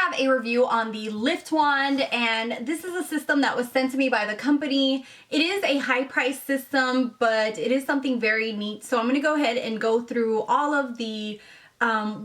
have a review on the Lift Wand, and this is a system that was sent to me by the company. It is a high price system, but it is something very neat. So I'm going to go ahead and go through all of the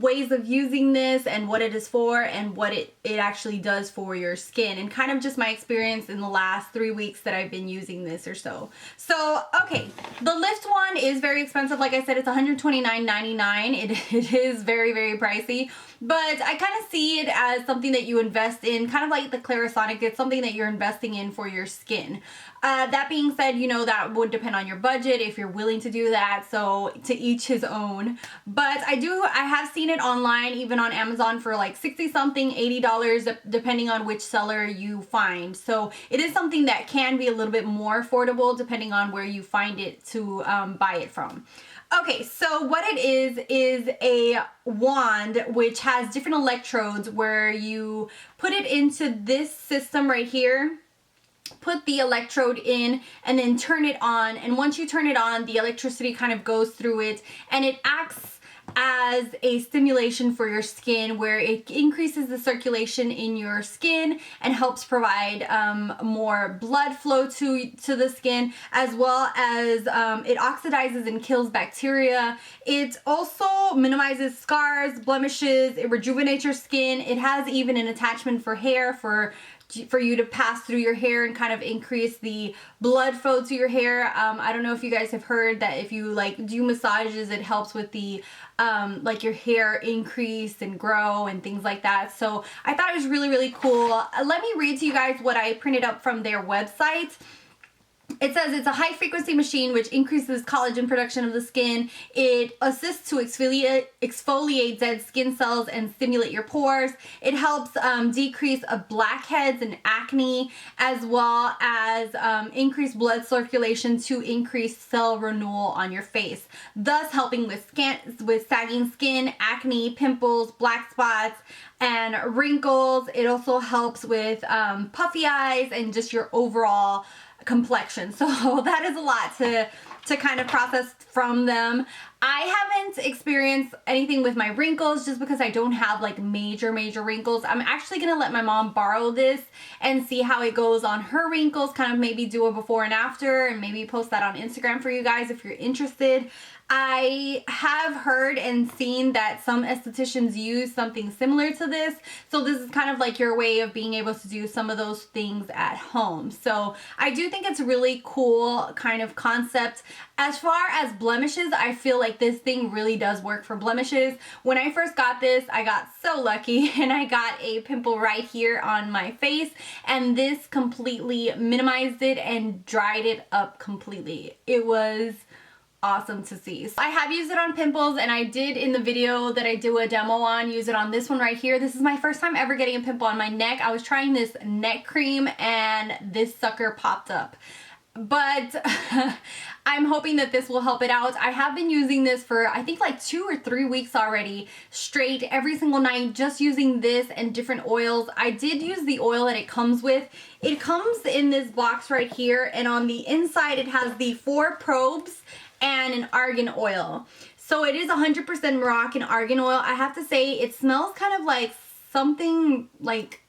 ways of using this and what it is for and what it actually does for your skin, and kind of just my experience in the last 3 weeks that I've been using this or so. So, okay, the Lift one is very expensive. Like I said, it's $129.99. It is very, very pricey, but I kind of see it as something that you invest in, kind of like the Clarisonic. It's something that you're investing in for your skin. That being said, you know, that would depend on your budget if you're willing to do that, so to each his own. But I have seen it online, even on Amazon, for like 60 something, $80, depending on which seller you find. So it is something that can be a little bit more affordable depending on where you find it to buy it from. Okay, so what it is a wand which has different electrodes where you put it into this system right here. Put the electrode in and then turn it on, and once you turn it on, the electricity kind of goes through it and it acts as a stimulation for your skin, where it increases the circulation in your skin and helps provide more blood flow to the skin, as well as it oxidizes and kills bacteria. It also minimizes scars, blemishes, it rejuvenates your skin. It has even an attachment for hair for you to pass through your hair and kind of increase the blood flow to your hair. I don't know if you guys have heard that if you like do massages, it helps with the like your hair increase and grow and things like that. So I thought it was really, really cool. Let me read to you guys what I printed up from their website. It says it's a high frequency machine which increases collagen production of the skin. It assists to exfoliate dead skin cells and stimulate your pores. It helps decrease blackheads and acne, as well as increase blood circulation to increase cell renewal on your face, thus helping with sagging skin, acne, pimples, black spots, and wrinkles. It also helps with puffy eyes and just your overall complexion. So that is a lot to kind of process from them. I haven't experienced anything with my wrinkles just because I don't have like major wrinkles. I'm actually gonna let my mom borrow this and see how it goes on her wrinkles, kind of maybe do a before and after, and maybe post that on Instagram for you guys if you're interested. I have heard and seen that some estheticians use something similar to this. So this is kind of like your way of being able to do some of those things at home. So I do think it's a really cool kind of concept. As far as blemishes, I feel like this thing really does work for blemishes. When I first got this, I got so lucky and I got a pimple right here on my face, and this completely minimized it and dried it up completely. It was awesome to see. So I have used it on pimples, and I did in the video that I do a demo on use it on this one right here. This is my first time ever getting a pimple on my neck. I was trying this neck cream and this sucker popped up. But I'm hoping that this will help it out. I have been using this for I think like 2 or 3 weeks already straight, every single night, just using this and different oils. I did use the oil that it comes with. It comes in this box right here, and on the inside it has the 4 probes and an argan oil. So it is 100% Moroccan argan oil. I have to say it smells kind of like something like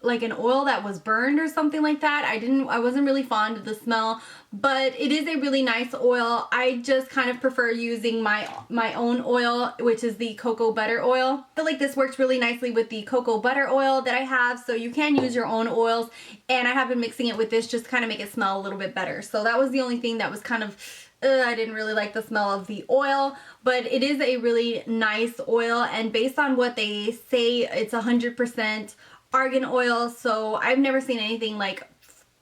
an oil that was burned or something like that. I wasn't really fond of the smell, but it is a really nice oil. I just kind of prefer using my own oil, which is the cocoa butter oil. I feel like this works really nicely with the cocoa butter oil that I have, so you can use your own oils, and I have been mixing it with this just to kind of make it smell a little bit better. So that was the only thing that was kind of I didn't really like the smell of the oil, but it is a really nice oil, and based on what they say, it's 100% argan oil. So I've never seen anything like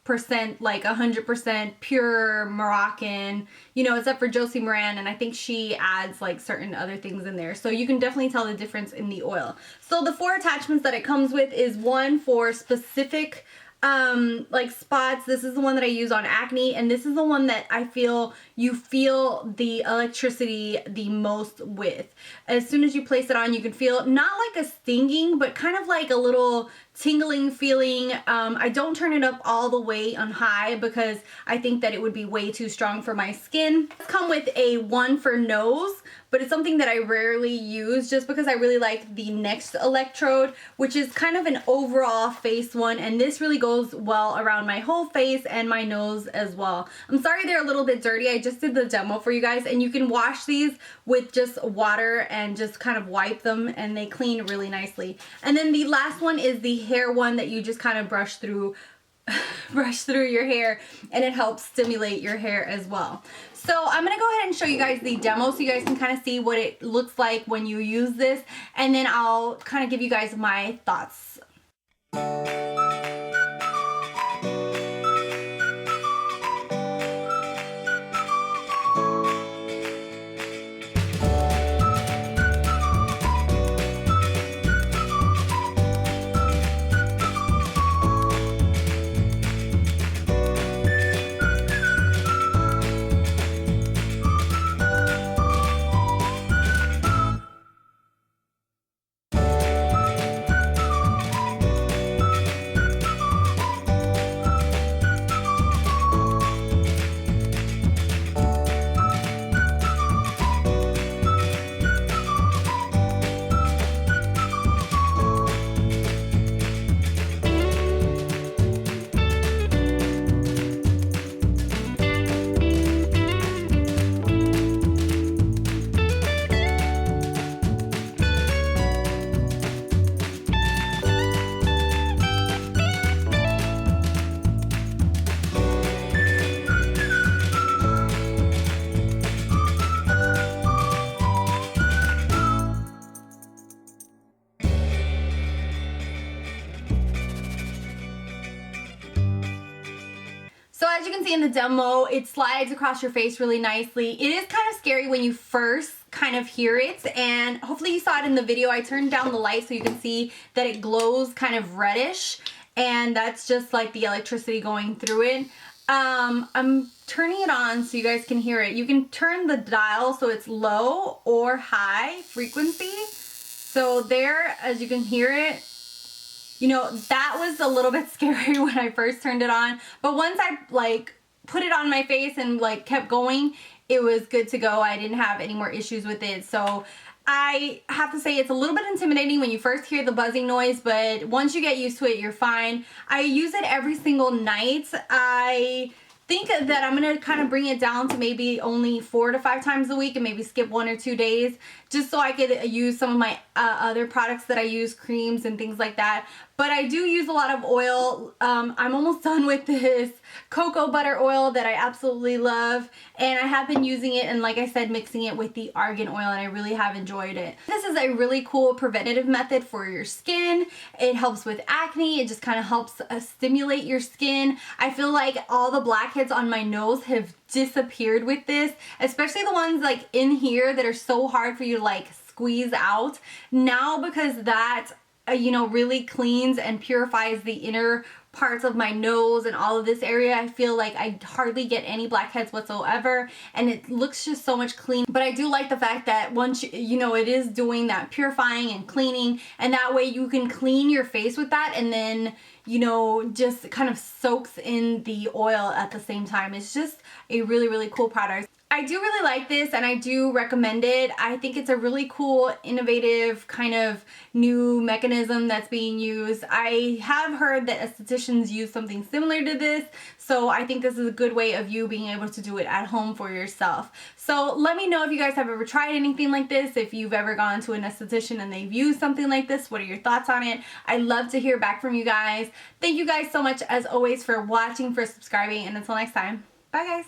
100% pure Moroccan, you know, except for Josie Moran, and I think she adds like certain other things in there. So you can definitely tell the difference in the oil. So the 4 attachments that it comes with is one for specific like spots. This is the one that I use on acne, and this is the one that I feel you feel the electricity the most with. As soon as you place it on, you can feel not like a stinging, but kind of like a little tingling feeling. I don't turn it up all the way on high because I think that it would be way too strong for my skin. It's come with a one for nose, but it's something that I rarely use just because I really like the next electrode, which is kind of an overall face one, and this really goes well around my whole face and my nose as well. I'm sorry they're a little bit dirty. I just did the demo for you guys, and you can wash these with just water and just kind of wipe them, and they clean really nicely. And then the last one is the hair one that you just kind of brush through your hair, and it helps stimulate your hair as well. So I'm gonna go ahead and show you guys the demo so you guys can kind of see what it looks like when you use this, and then I'll kind of give you guys my thoughts. So as you can see in the demo, it slides across your face really nicely. It is kind of scary when you first kind of hear it, and hopefully you saw it in the video. I turned down the light so you can see that it glows kind of reddish, and that's just like the electricity going through it. I'm turning it on so you guys can hear it. You can turn the dial so it's low or high frequency. So there, as you can hear it, you know, that was a little bit scary when I first turned it on, but once I like put it on my face and like kept going, it was good to go. I didn't have any more issues with it. So I have to say it's a little bit intimidating when you first hear the buzzing noise, but once you get used to it, you're fine. I use it every single night. I think that I'm gonna kind of bring it down to maybe only 4 to 5 times a week and maybe skip 1 or 2 days just so I could use some of my other products that I use, creams and things like that. But I do use a lot of oil. I'm almost done with this cocoa butter oil that I absolutely love, and I have been using it and, like I said, mixing it with the argan oil, and I really have enjoyed it. This is a really cool preventative method for your skin. It helps with acne. It just kind of helps stimulate your skin. I feel like all the blackheads on my nose have disappeared with this, especially the ones like in here that are so hard for you to like squeeze out. Now, because that you know, really cleans and purifies the inner parts of my nose and all of this area, I feel like I hardly get any blackheads whatsoever, and it looks just so much clean. But I do like the fact that once you know, it is doing that purifying and cleaning, and that way you can clean your face with that, and then you know, just kind of soaks in the oil at the same time. It's just a really, really cool product. I do really like this, and I do recommend it. I think it's a really cool, innovative kind of new mechanism that's being used. I have heard that estheticians use something similar to this, so I think this is a good way of you being able to do it at home for yourself. So let me know if you guys have ever tried anything like this, if you've ever gone to an esthetician and they've used something like this. What are your thoughts on it? I'd love to hear back from you guys. Thank you guys so much, as always, for watching, for subscribing, and until next time, bye guys.